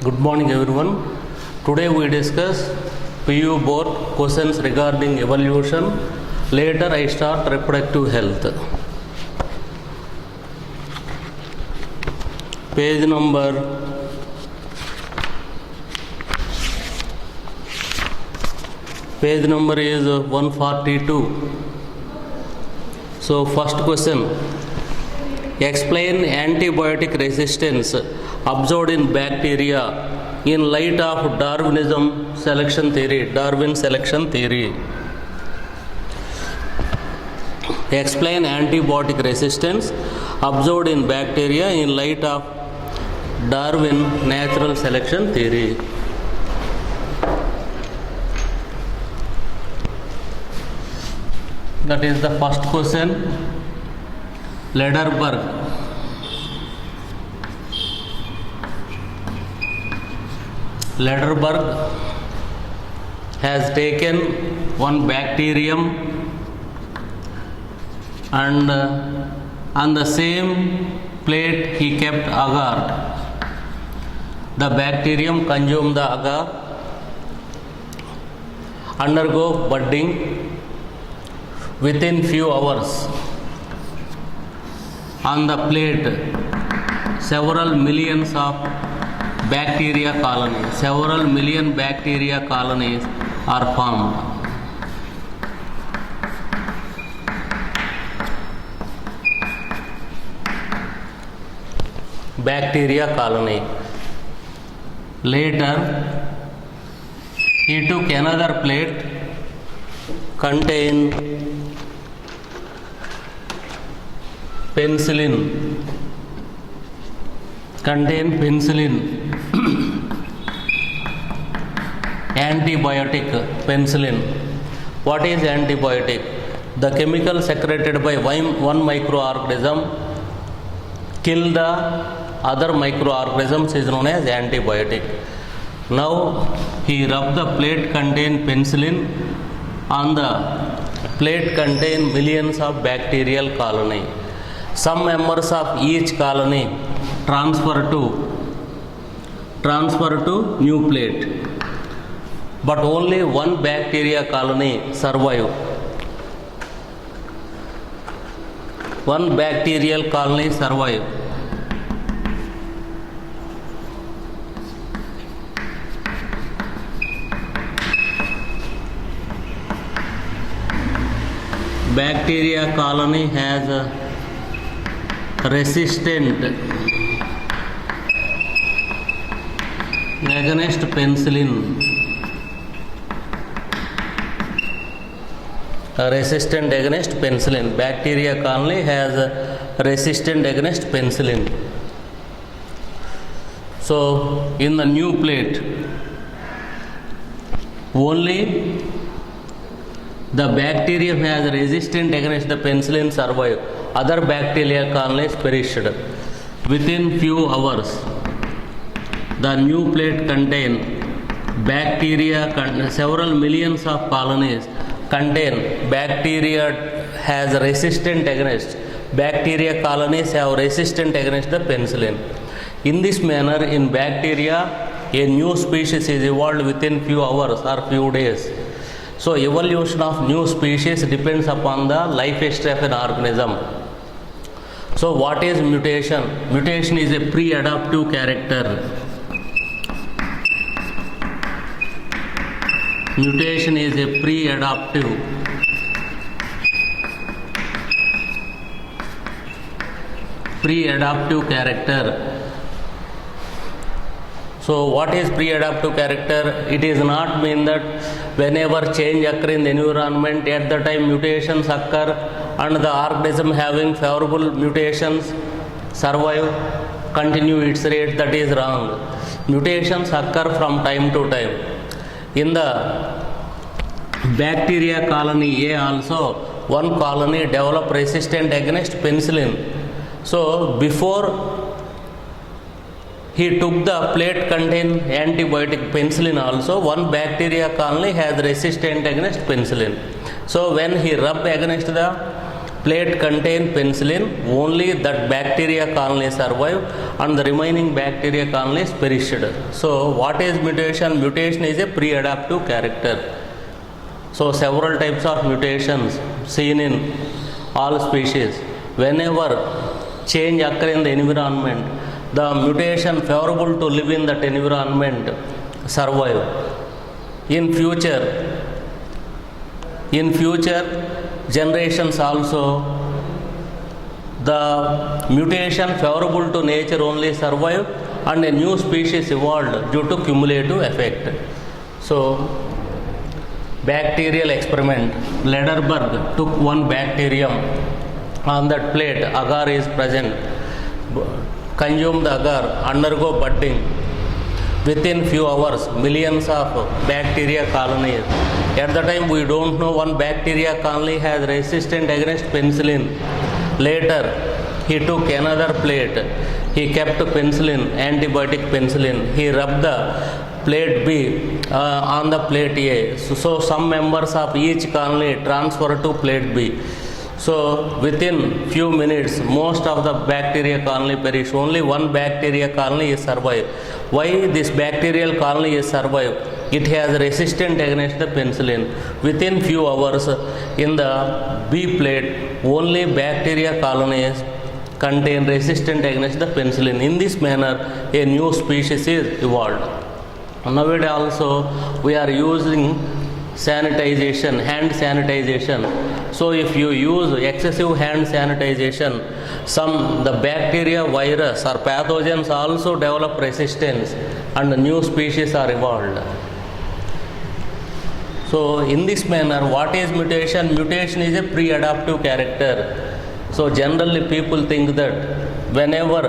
Good morning everyone. Today we discuss PU board questions regarding evolution. Later I start reproductive health. Page number is 142. So first question. Explain antibiotic resistance observed in bacteria in light of Darwin selection theory. Explain antibiotic resistance observed in bacteria in light of Darwin natural selection theory. That is the first question. Lederberg has taken one bacterium and on the same plate he kept agar. The bacterium consumed the agar, undergo budding within few hours. On the plate, several million bacteria colonies are formed. Bacteria colony. Later, he took another plate contain penicillin, antibiotic penicillin. What is antibiotic? The chemical secreted by one microorganism kill the other microorganisms is known as antibiotic. Now he rubbed the plate contain penicillin, on the plate contain millions of bacterial colony. Some members of each colony transfer to new plate, but only one bacteria colony survive. One bacterial colony survive. Bacteria colony has a resistant against penicillin. Bacteria colony has a resistant against penicillin. So in the new plate, only the bacterium has resistant against the penicillin survive. Other bacterial colonies perished. Within few hours, the new plate contain several millions of colonies contain bacteria has resistant against. Bacteria colonies have resistant against the penicillin. In this manner, in bacteria, a new species is evolved within few hours or few days. So evolution of new species depends upon the life history of an organism. So what is mutation? Mutation is a pre-adaptive character. Mutation is a pre-adaptive character. So what is pre-adaptive character? It is not mean that whenever change occur in the environment, at the time mutations occur and the organism having favorable mutations survive, continue its rate. That is wrong. Mutations occur from time to time. In the bacteria colony A also, one colony develop resistant against penicillin. So before he took the plate contain antibiotic penicillin also, one bacteria colony has resistant against penicillin. So when he rubbed against the plate contain penicillin, only that bacteria colony survive and the remaining bacteria colonies perished. So what is mutation? Mutation is a pre-adaptive character. So several types of mutations seen in all species. Whenever change occur in the environment, the mutation favorable to live in that environment survive. In future generations also, the mutation favorable to nature only survive and a new species evolved due to cumulative effect. So bacterial experiment, Lederberg took one bacterium, on that plate agar is present, consume the agar, undergo budding. Within few hours, millions of bacteria colonies. At the time, we don't know one bacteria colony has resistant against penicillin. Later, he took another plate. He kept penicillin, antibiotic penicillin. He rubbed the plate B on the plate A. So some members of each colony transferred to plate B. So within few minutes, most of the bacteria colony perish. Only one bacteria colony is survived. Why this bacterial colony is survived? It has resistant against the penicillin. Within few hours, in the B plate, only bacteria colonies contain resistant against the penicillin. In this manner, a new species is evolved. Nowadays also, we are using sanitization, hand sanitization. So if you use excessive hand sanitization, the bacteria, virus or pathogens also develop resistance and new species are evolved. So in this manner, what is mutation? Mutation is a pre-adaptive character. So generally people think that whenever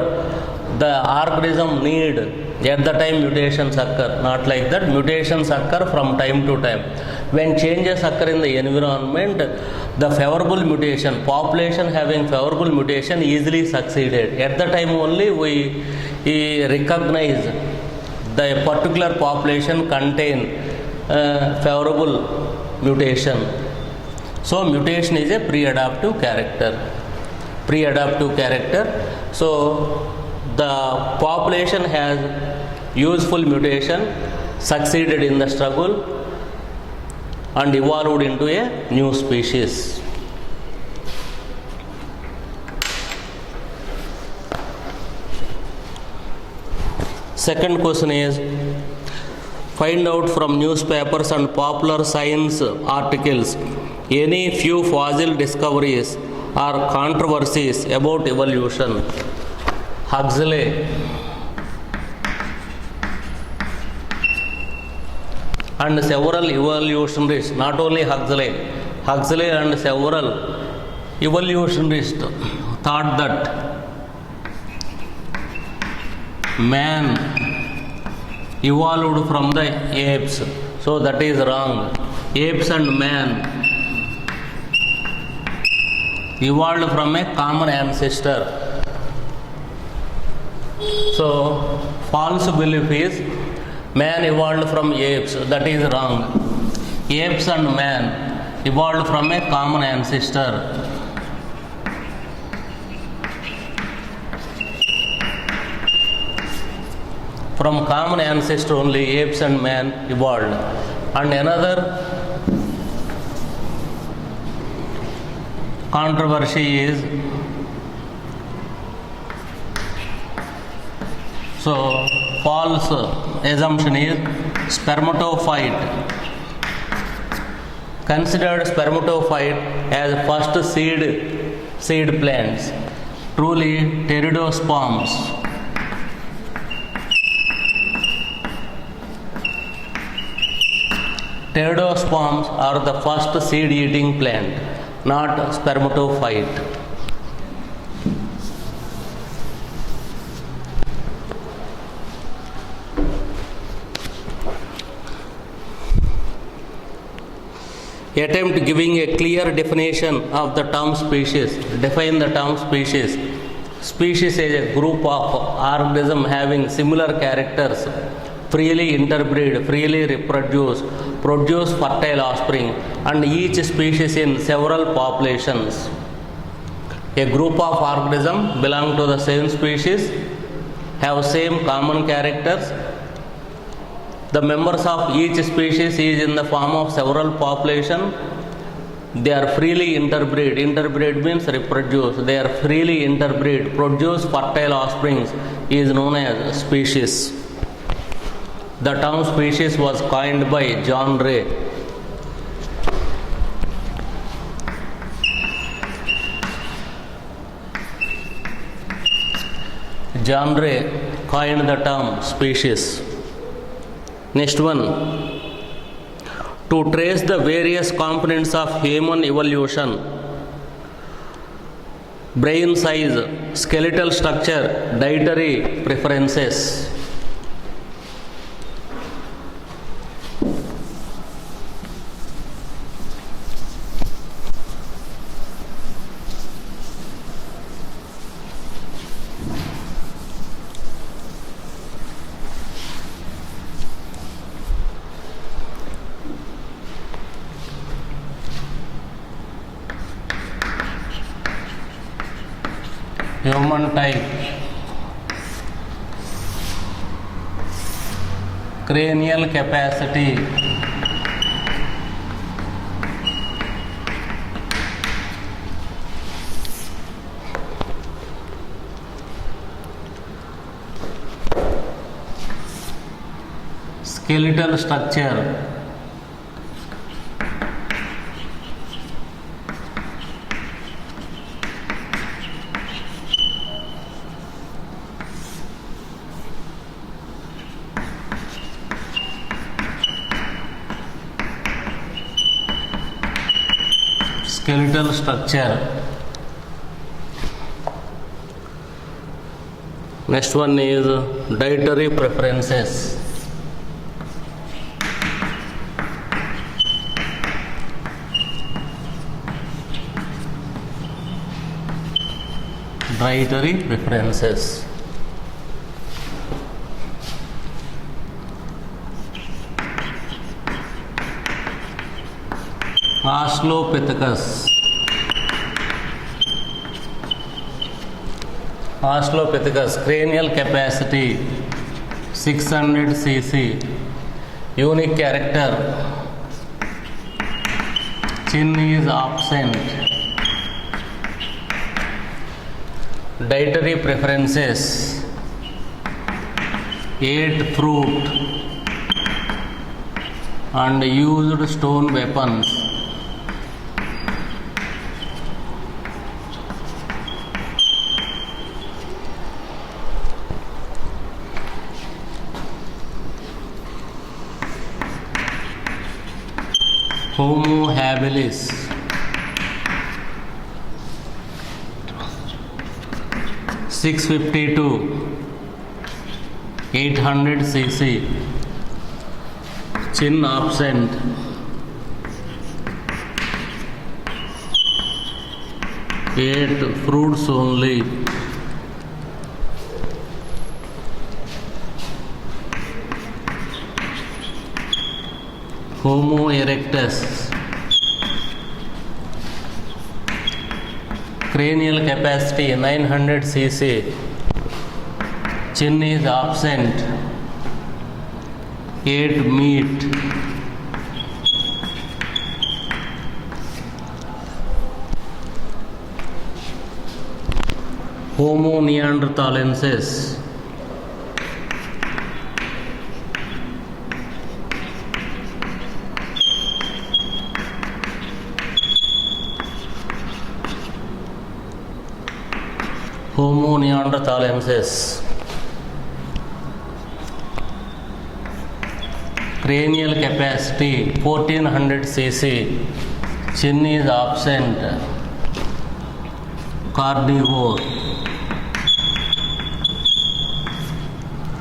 the organism need, at the time mutations occur. Not like that. Mutations occur from time to time. When changes occur in the environment, the favorable mutation, population having favorable mutation easily succeeded. At the time only we recognize the particular population contain favorable mutation. So mutation is a pre-adaptive character. So the population has useful mutation, succeeded in the struggle and evolved into a new species. Second question is, find out from newspapers and popular science articles any few fossil discoveries or controversies about evolution. Huxley and several evolutionists, not only Huxley and several evolutionists thought that man evolved from the apes. So that is wrong. Apes and man evolved from a common ancestor. So false belief is man evolved from apes. That is wrong. Apes and man evolved from a common ancestor. From common ancestor only apes and man evolved. And another controversy is, so false assumption is spermatophyte. Considered spermatophyte as first seed plants. Truly pteridosperms. Pteridosperms are the first seed-eating plant, not spermatophyte. Attempt giving a clear definition of the term species. Define the term species. Species is a group of organisms having similar characters, freely interbreed, freely reproduce, produce fertile offspring, and each species in several populations. A group of organisms belong to the same species, have same common characters. The members of each species is in the form of several population. They are freely interbreed. Interbreed means reproduce. They are freely interbreed. Produce fertile offspring is known as species. The term species was coined by John Ray. John Ray coined the term species. Next one. To trace the various components of human evolution: brain size, skeletal structure, dietary preferences. Human type, cranial capacity, skeletal structure, skeletal structure. Next one is dietary preferences. Dietary preferences. Australopithecus. Australopithecus, cranial capacity 600 cc. Unique character: chin is absent. Dietary preferences: ate fruit and used stone weapons. Homo habilis, 650 to 800 cc. Chin absent. Ate fruits only. Homo erectus, cranial capacity 900 cc. Chin is absent. Ate meat. Homo neanderthalensis, Homo neanderthalensis, cranial capacity 1400 cc. Chin is absent. Carnivore,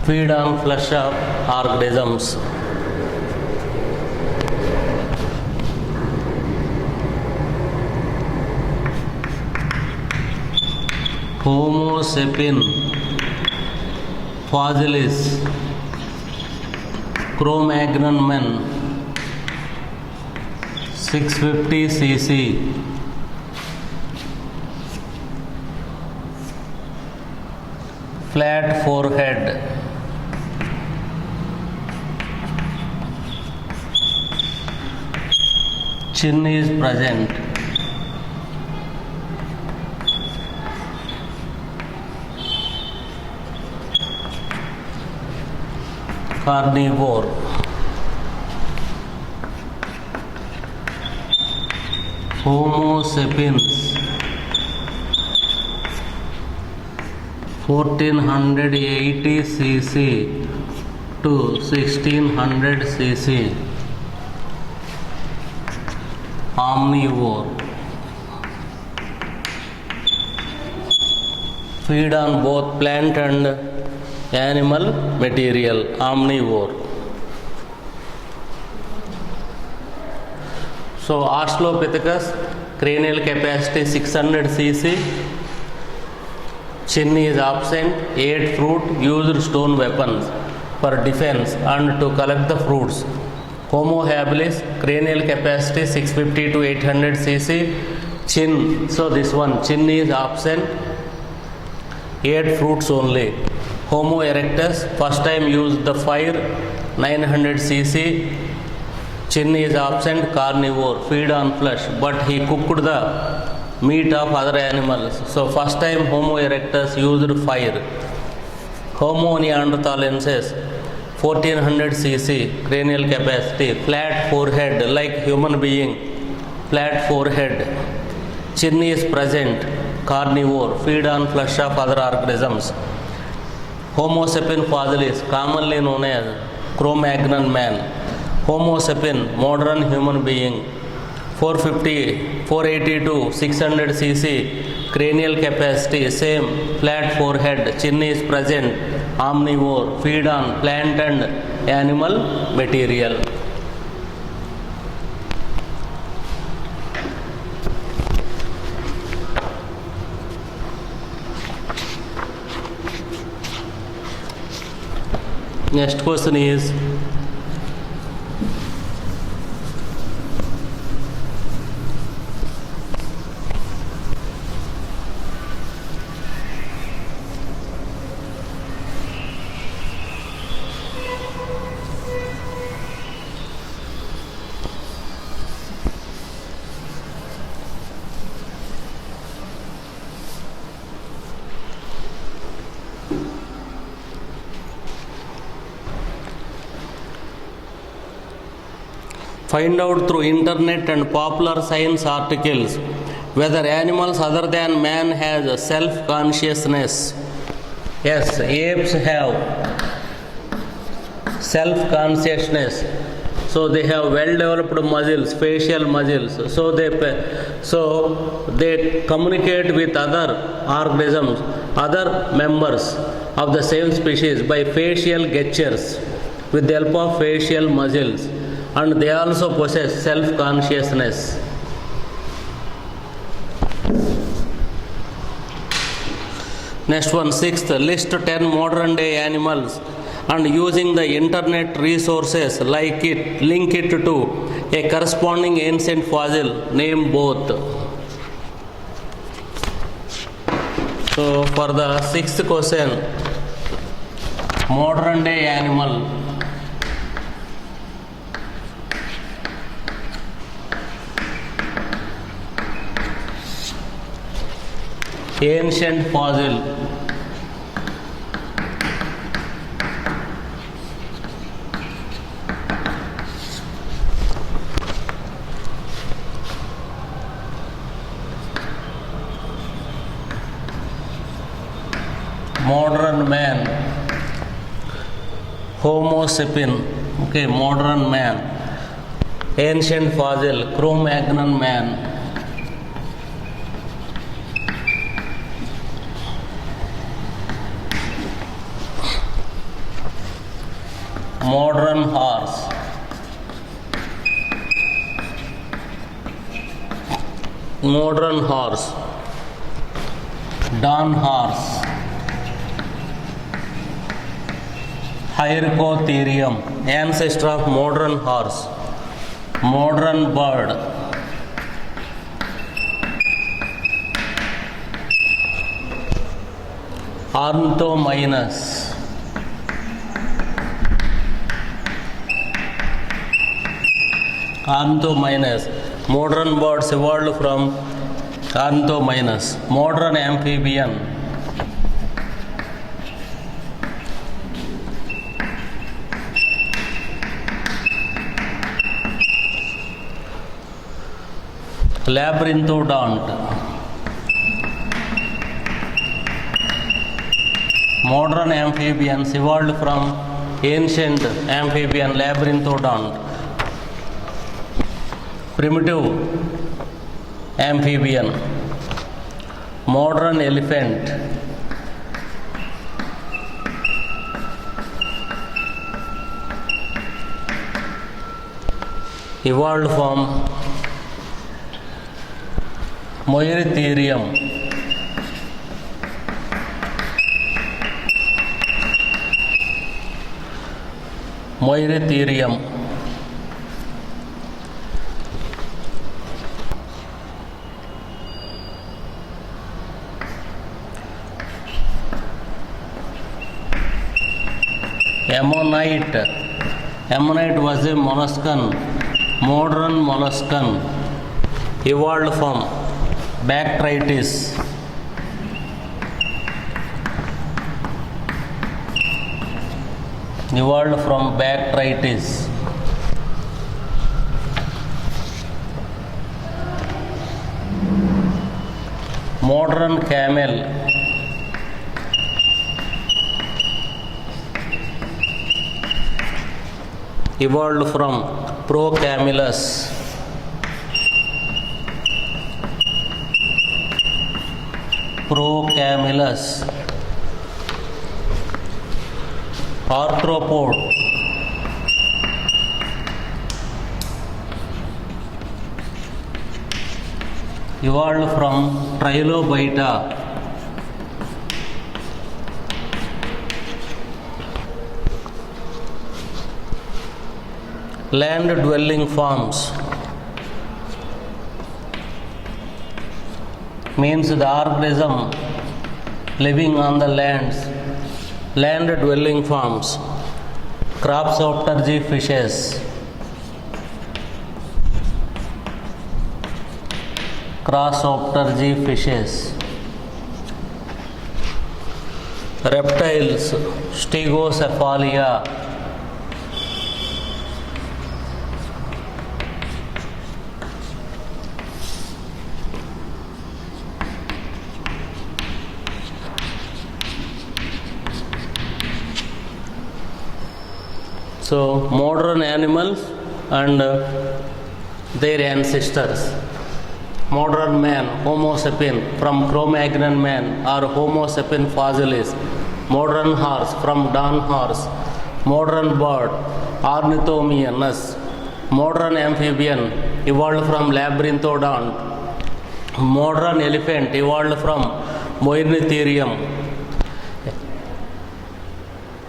feed on flesh of organisms. Homo sapien, fossilis, Cro-Magnon men, 650 cc. flat forehead, chin is present, carnivore, Homo sapiens, 1480 cc to 1600 cc, omnivore, feed on both plant and animal material, omnivore. So Australopithecus, cranial capacity 600 cc, chin is absent, ate fruit, used stone weapons for defense and to collect the fruits. Homo habilis, cranial capacity 650 to 800 cc, chin, so this one, chin is absent, ate fruits only. Homo erectus, first time used the fire, 900 cc, chin is absent, carnivore, feed on flesh, but he cooked the meat of other animals. So first time Homo erectus used fire. Homo neanderthalensis, 1400 cc, cranial capacity, flat forehead like human being, flat forehead, chin is present, carnivore, feed on flesh of other organisms. Homo sapien fossilis, commonly known as Cro-Magnon man. Homo sapien, modern human being, 480 to 600 cc, cranial capacity, same, flat forehead, chin is present, omnivore, feed on plant and animal material. Next question is, find out through internet and popular science articles whether animals other than man has self-consciousness. Yes, apes have self-consciousness. So they have well-developed muscles, facial muscles. So they communicate with other organisms, other members of the same species by facial gestures with the help of facial muscles. And they also possess self-consciousness. Next one, sixth, list 10 modern day animals and using the internet resources link it to a corresponding ancient fossil, name both. So for the sixth question, modern day animal, ancient fossil, modern man, Homo sapien, okay, modern man, ancient fossil, Cro-Magnon man, modern horse, modern horse, Dawn horse, Hyracotherium, ancestor of modern horse, modern bird, ornithominus, ornithominus. Modern birds evolved from ornithominus. Modern amphibian, labyrinthodont. Modern amphibians evolved from ancient amphibian labyrinthodont. Primitive amphibian, modern elephant, evolved from Moeritherium. Moeritherium. Ammonite. Ammonite was a molluscan, modern molluscan, evolved from Bactritis. Evolved from Bactritis. Modern camel. Evolved from Procamulus. Procamulus. Arthropod. Evolved from Trilobita. Land dwelling forms means the organism living on the lands. Land dwelling forms, Craphoptergy fishes, Craphoptergy fishes. Reptiles, Stegocephalia. So, modern animals and their ancestors. Modern man, Homo sapien, from Cro-Magnon man or Homo sapien fossilis. Modern horse, from Don horse. Modern bird, Ornithominus. Modern amphibian, evolved from Labyrinthodont. Modern elephant, evolved from Moeritherium.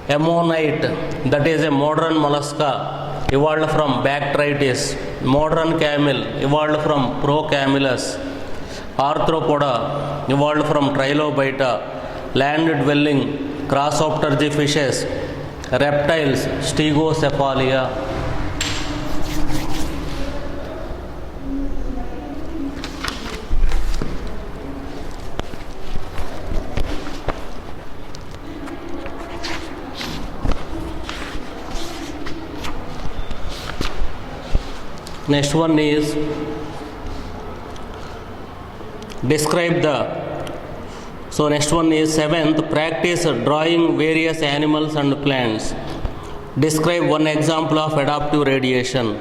Ammonite, that is a modern mollusca, evolved from Bactritis. Modern camel, evolved from Procamulus. Arthropoda, evolved from Trilobita. Land dwelling, Craphoptergy fishes. Reptiles, Stegocephalia. Next one is describe the. So next one is seventh, practice drawing various animals and plants. Describe one example of adaptive radiation.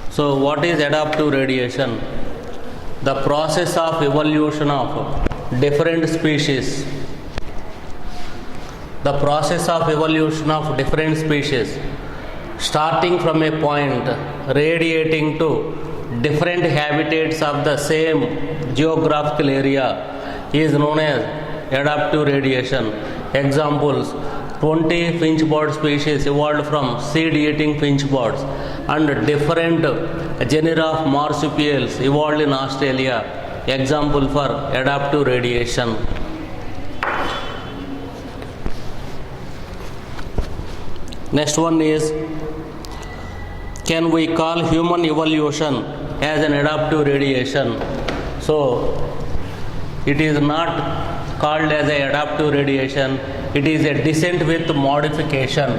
So what is adaptive radiation? The process of evolution of different species. The process of evolution of different species, starting from a point, radiating to different habitats of the same geographical area, is known as adaptive radiation. Examples: 20 finchbird species evolved from seed-eating finchbirds, and different genera of marsupials evolved in Australia. Example for adaptive radiation. Next one is, can we call human evolution as an adaptive radiation? So, it is not called as an adaptive radiation, it is a descent with modification.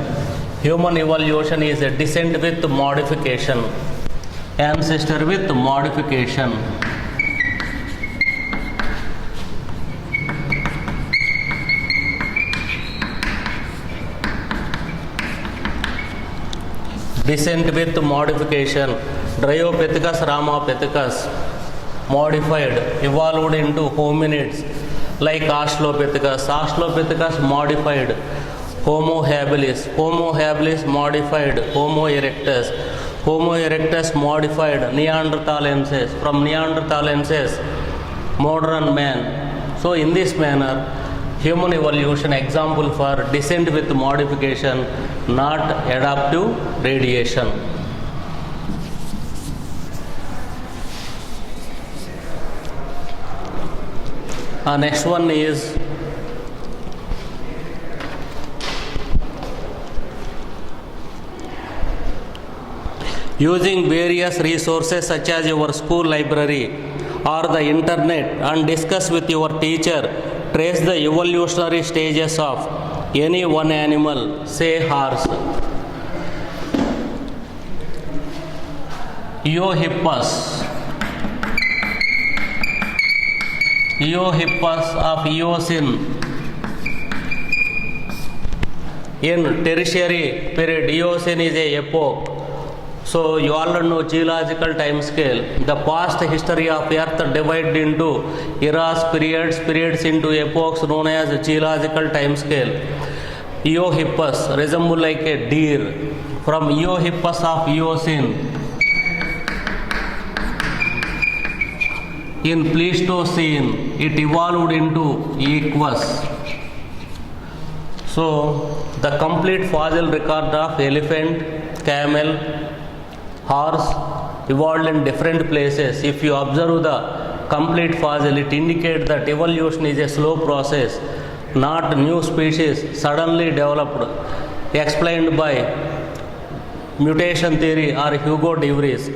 Human evolution is a descent with modification, ancestor with modification. Descent with modification. Dryopithecus ramapithecus modified, evolved into hominids like Australopithecus. Australopithecus modified, Homo habilis. Homo habilis modified, Homo erectus. Homo erectus modified, Neanderthalensis. From Neanderthalensis, modern man. So in this manner, human evolution example for descent with modification, not adaptive radiation. Next one is, using various resources such as your school library or the internet and discuss with your teacher, trace the evolutionary stages of any one animal, say horse. Eohippus of Eocene. In tertiary period, Eocene is a epoch. So you all know geological time scale. The past history of Earth divided into eras, periods into epochs known as geological time scale. Eohippus resemble like a deer. From Eohippus of Eocene, in Pleistocene, it evolved into Equus. So the complete fossil record of elephant, camel, horse evolved in different places. If you observe the complete fossil, it indicates that evolution is a slow process, not new species suddenly developed, explained by mutation theory or Hugo de Vries.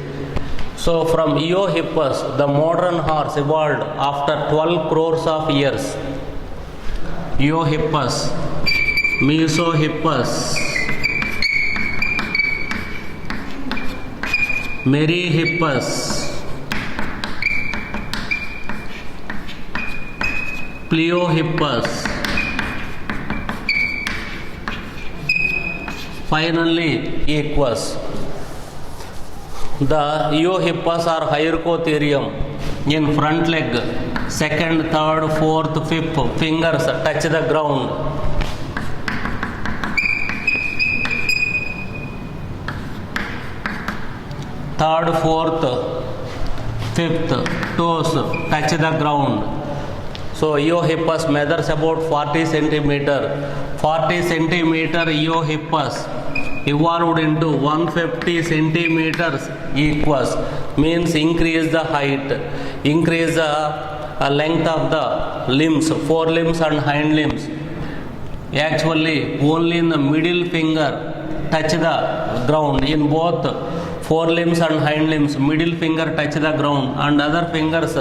So from Eohippus, the modern horse evolved after 12 crores of years. Eohippus, Mesohippus, Meryhippus, Pleiohippus, finally Equus. The Eohippus are Hyracotherium. In front leg, second, third, fourth, fifth fingers touch the ground. Third, fourth, fifth toes touch the ground. So Eohippus measures about 40 centimeter. 40 centimeter Eohippus evolved into 150 centimeters Equus, means increase the height, increase the length of the limbs, forelimbs and hind limbs. Actually, only in the middle finger touch the ground. In both forelimbs and hind limbs, middle finger touch the ground and other fingers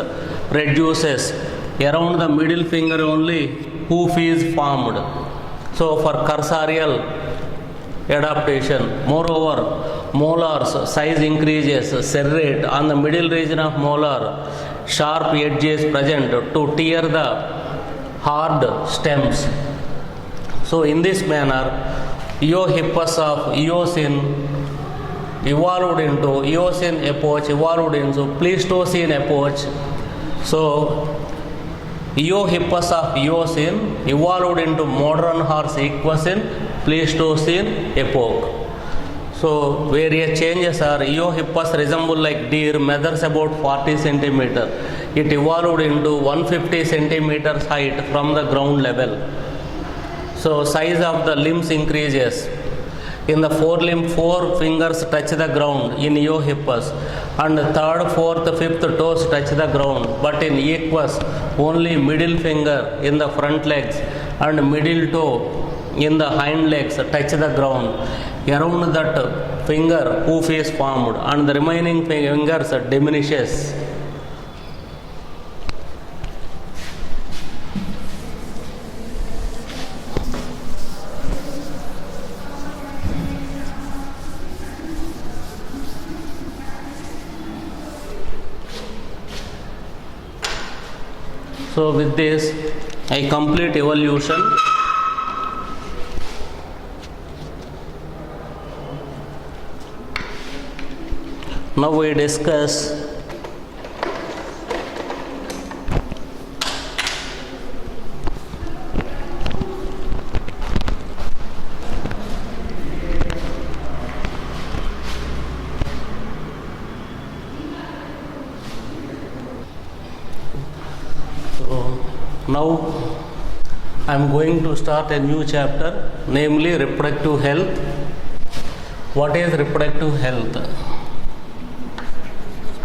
reduces. Around the middle finger only hoof is formed. So for cursorial adaptation. Moreover, molars size increases, serrate on the middle region of molar, sharp edges present to tear the hard stems. So in this manner, Eohippus of Eocene evolved into Eocene epoch, evolved into Pleistocene epoch. So Eohippus of Eocene evolved into modern horse Equus in Pleistocene epoch. So various changes are, Eohippus resemble like deer, measures about 40 centimeter. It evolved into 150 centimeters height from the ground level. So size of the limbs increases. In the forelimb, 4 fingers touch the ground in Eohippus, and third, fourth, fifth toes touch the ground. But in Equus, only middle finger in the front legs and middle toe in the hind legs touch the ground. Around that finger hoof is formed and the remaining fingers diminishes. So with this, I complete evolution. Now we discuss now I am going to start a new chapter, namely reproductive health. What is reproductive health?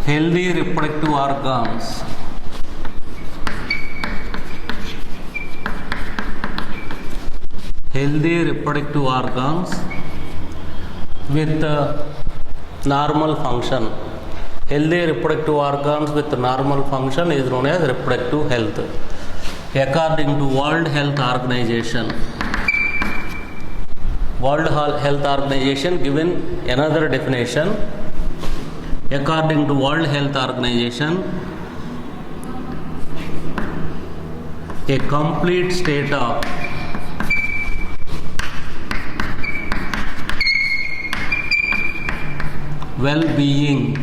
Healthy reproductive organs. Healthy reproductive organs with normal function. Healthy reproductive organs with normal function is known as reproductive health. According to World Health Organization, World Health Organization given another definition. According to World Health Organization, a complete state of well-being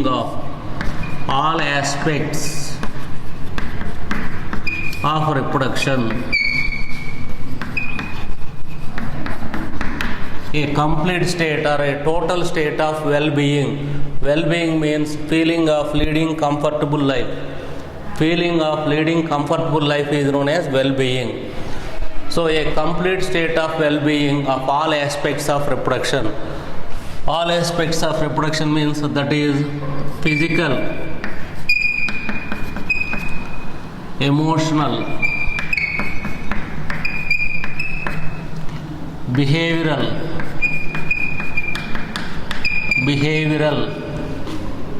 of all aspects of reproduction. A complete state or a total state of well-being. Well-being means feeling of leading comfortable life. Feeling of leading comfortable life is known as well-being. So a complete state of well-being of all aspects of reproduction. All aspects of reproduction means that is physical, emotional, behavioral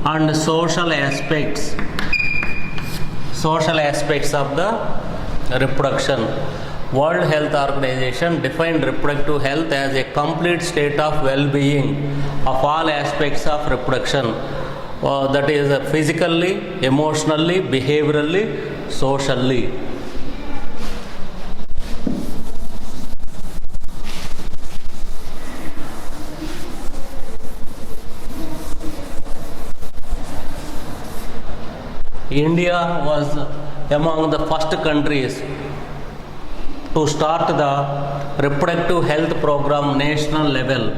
and social aspects of the reproduction. World Health Organization defined reproductive health as a complete state of well-being of all aspects of reproduction. That is physically, emotionally, behaviorally, socially. India was among the first countries to start the reproductive health program national level.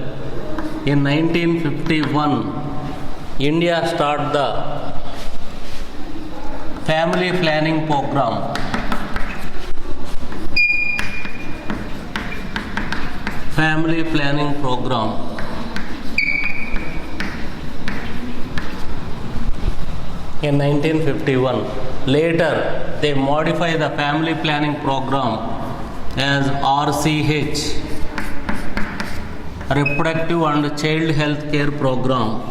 In 1951, India started the family planning program. Family planning program. In 1951. Later, they modified the family planning program as RCH, Reproductive and Child Health Care Program.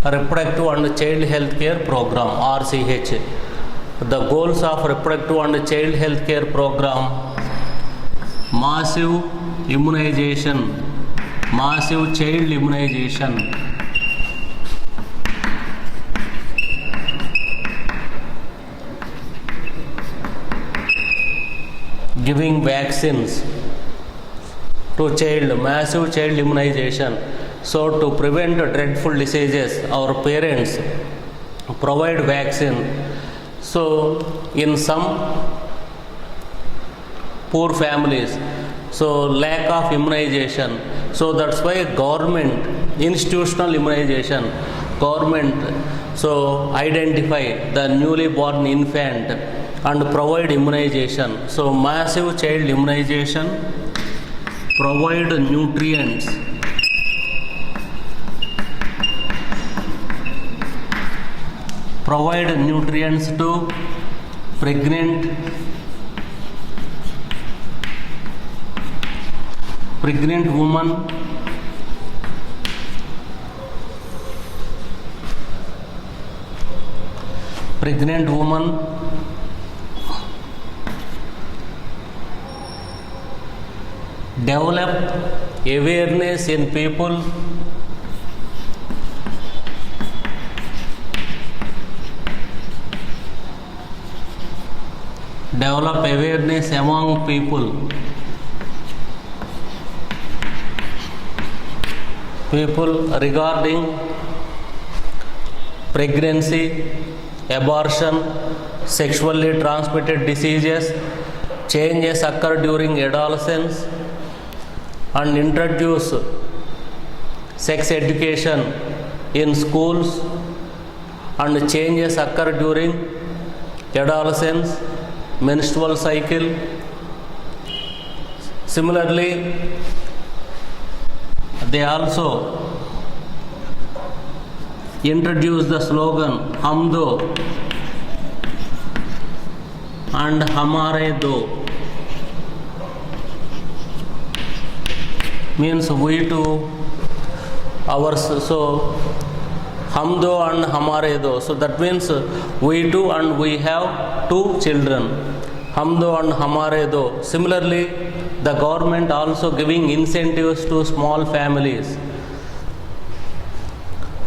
Reproductive and Child Health Care Program, RCH. The goals of Reproductive and Child Health Care Program: massive immunization, massive child immunization, giving vaccines to child, massive child immunization. So to prevent dreadful diseases, our parents provide vaccine. So in some poor families, so lack of immunization. So that's why government, institutional immunization, government So identify the newly born infant and provide immunization. So massive child immunization, provide nutrients, to pregnant woman, develop awareness in people, develop awareness among people regarding pregnancy, abortion, sexually transmitted diseases, changes occur during adolescence, and introduce sex education in schools, and changes occur during adolescence, menstrual cycle. Similarly, they also introduce the slogan "Hum do and Hamare do," means we too, ours. So Hum do and Hamare do. So that means we too and we have two children. Hum do and Hamare do. Similarly, the government also giving incentives to small families,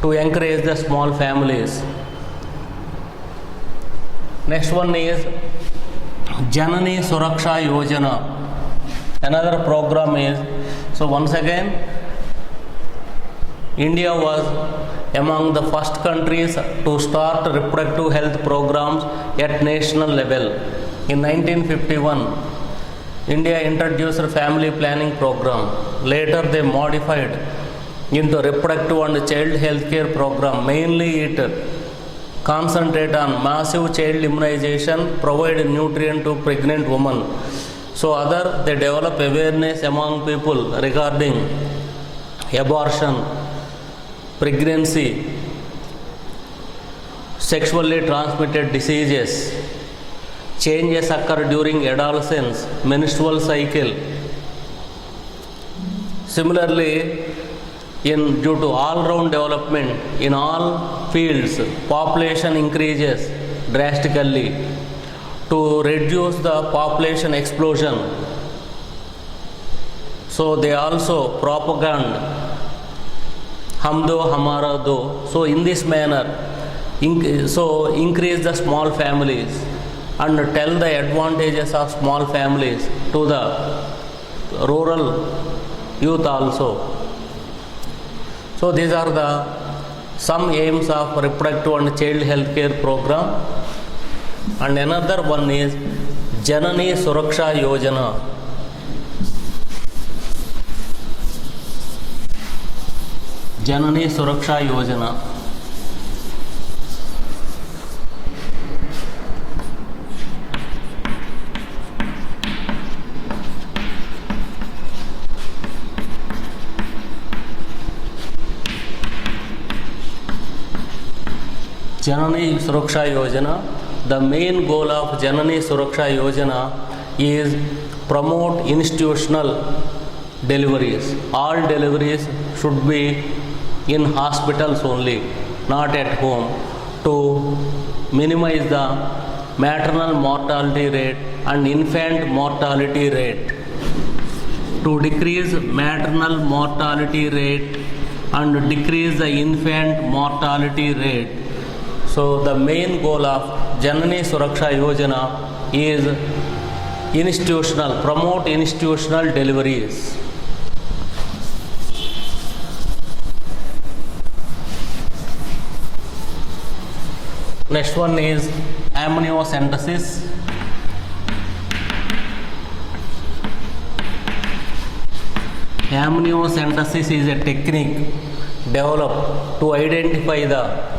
to encourage the small families. Next one is Janani Suraksha Yojana. Another program is, so once again, India was among the first countries to start reproductive health programs at national level. In 1951, India introduced a family planning program. Later they modified into reproductive and child health care program. Mainly it concentrate on massive child immunization, provide nutrient to pregnant women. So other, they develop awareness among people regarding abortion, pregnancy, sexually transmitted diseases, changes occur during adolescence, menstrual cycle. Similarly, due to all-round development in all fields, population increases drastically. To reduce the population explosion, so they also propaganda Hum do Hamara do. So in this manner, increase the small families and tell the advantages of small families to the rural youth also. So these are the some aims of reproductive and child health care program. And another one is Janani Suraksha Yojana. Janani Suraksha Yojana. Janani Suraksha Yojana. The main goal of Janani Suraksha Yojana is promote institutional deliveries. All deliveries should be in hospitals only, not at home, to minimize the maternal mortality rate and infant mortality rate. To decrease maternal mortality rate and decrease the infant mortality rate. So the main goal of Janani Suraksha Yojana is promote institutional deliveries. Next one is amniocentesis. Amniocentesis is a technique developed to identify the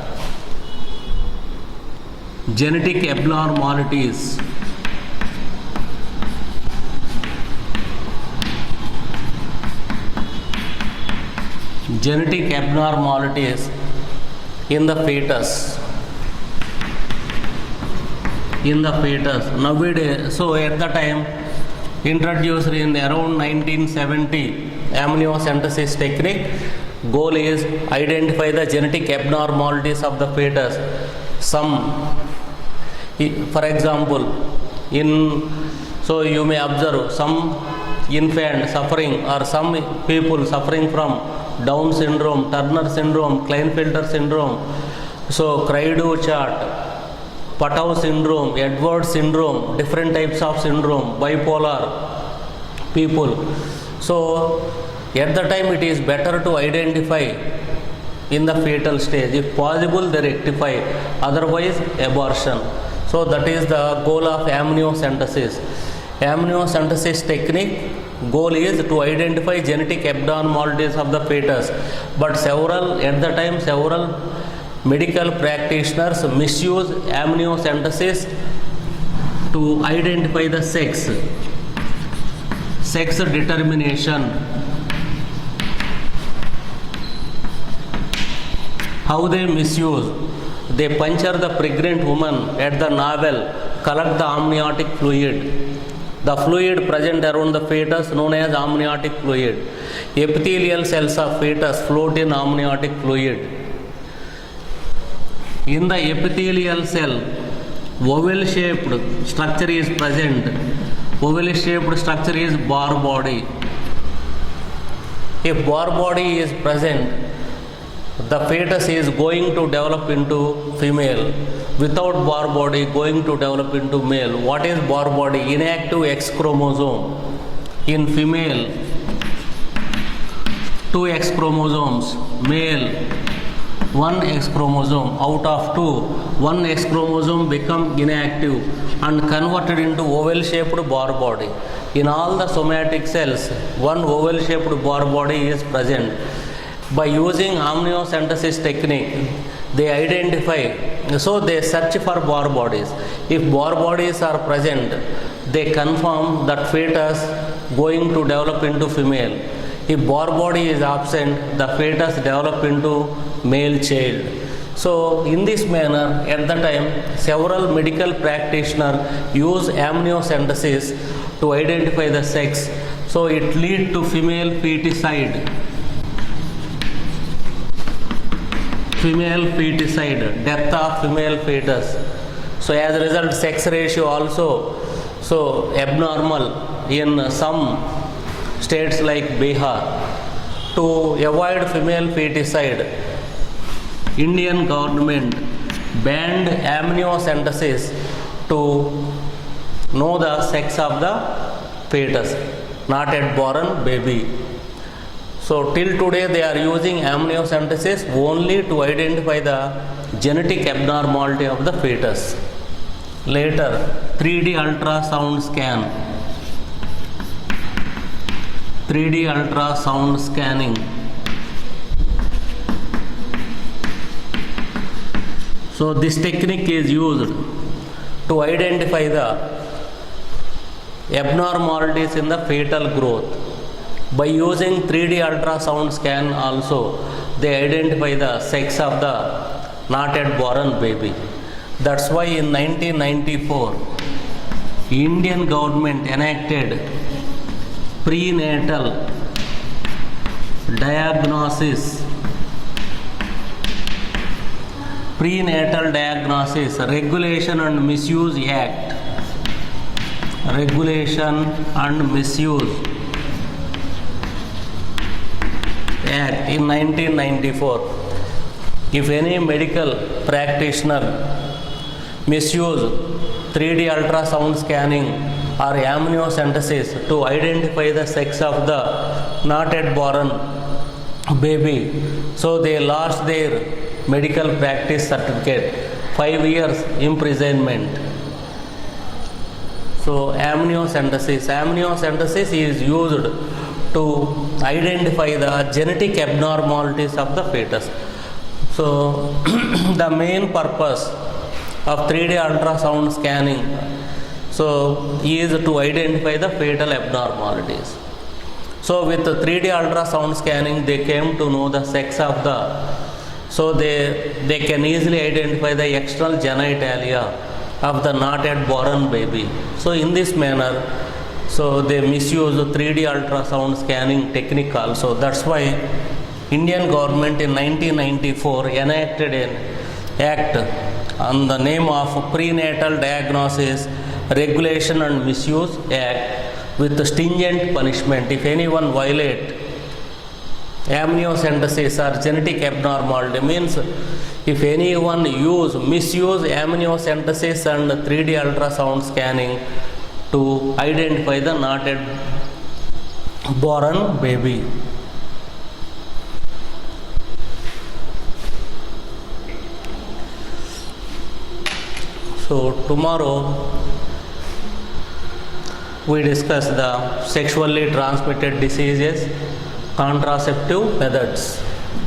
genetic abnormalities. Genetic abnormalities in the fetus. Nowadays, so at the time introduced in around 1970 amniocentesis technique, goal is identify the genetic abnormalities of the fetus. For example, so you may observe some infant suffering or some people suffering from Down syndrome, Turner syndrome, Klinefelter syndrome, so Cry-Do chart, Patau syndrome, Edwards syndrome, different types of syndrome, bipolar people. So at the time it is better to identify in the fetal stage. If possible, they rectify, otherwise abortion. So that is the goal of amniocentesis. Amniocentesis technique goal is to identify genetic abnormalities of the fetus, but several medical practitioners misuse amniocentesis to identify the sex determination. How they misuse? They puncture the pregnant woman at the navel, collect the amniotic fluid. The fluid present around the fetus known as amniotic fluid. Epithelial cells of fetus float in amniotic fluid. In the epithelial cell, oval-shaped structure is present. Oval-shaped structure is bar body. If bar body is present, the fetus is going to develop into female. Without bar body, going to develop into male. What is bar body? Inactive X chromosome. In female, 2 X chromosomes. Male, 1 X chromosome. Out of 2, 1 X chromosome become inactive and converted into oval-shaped bar body. In all the somatic cells, 1 oval-shaped bar body is present. By using amniocentesis technique, they identify, so they search for bar bodies. If bar bodies are present, they confirm that fetus going to develop into female. If bar body is absent, the fetus develop into male child. So in this manner, at the time, several medical practitioners use amniocentesis to identify the sex. So it leads to female feticide, death of female fetus. So as a result, sex ratio also so abnormal in some states like Bihar. To avoid female feticide, Indian government banned amniocentesis to know the sex of the fetus, not yet born baby. So till today they are using amniocentesis only to identify the genetic abnormality of the fetus. Later, 3D ultrasound scan. 3D ultrasound scanning. So this technique is used to identify the abnormalities in the fetal growth. By using 3D ultrasound scan also, they identify the sex of the not yet born baby. That's why in 1994, Indian government enacted prenatal diagnosis Regulation and Misuse Act. Regulation and Misuse Act in 1994. If any medical practitioner misuse 3D ultrasound scanning or amniocentesis to identify the sex of the not yet born baby, so they lost their medical practice certificate, 5 years imprisonment. So amniocentesis is used to identify the genetic abnormalities of the fetus. So the main purpose of 3D ultrasound scanning. So is to identify the fetal abnormalities. So with the 3D ultrasound scanning, they came to know the sex of the, so they can easily identify the external genitalia of the not yet born baby. So in this manner, so they misuse the 3D ultrasound scanning technique also. That's why Indian government in 1994 enacted an act on the name of Prenatal Diagnosis Regulation and Misuse Act with stringent punishment if anyone violate amniocentesis or genetic abnormality. Means if anyone misuse amniocentesis and 3D ultrasound scanning to identify the not yet born baby. So tomorrow we discuss the sexually transmitted diseases, contraceptive methods.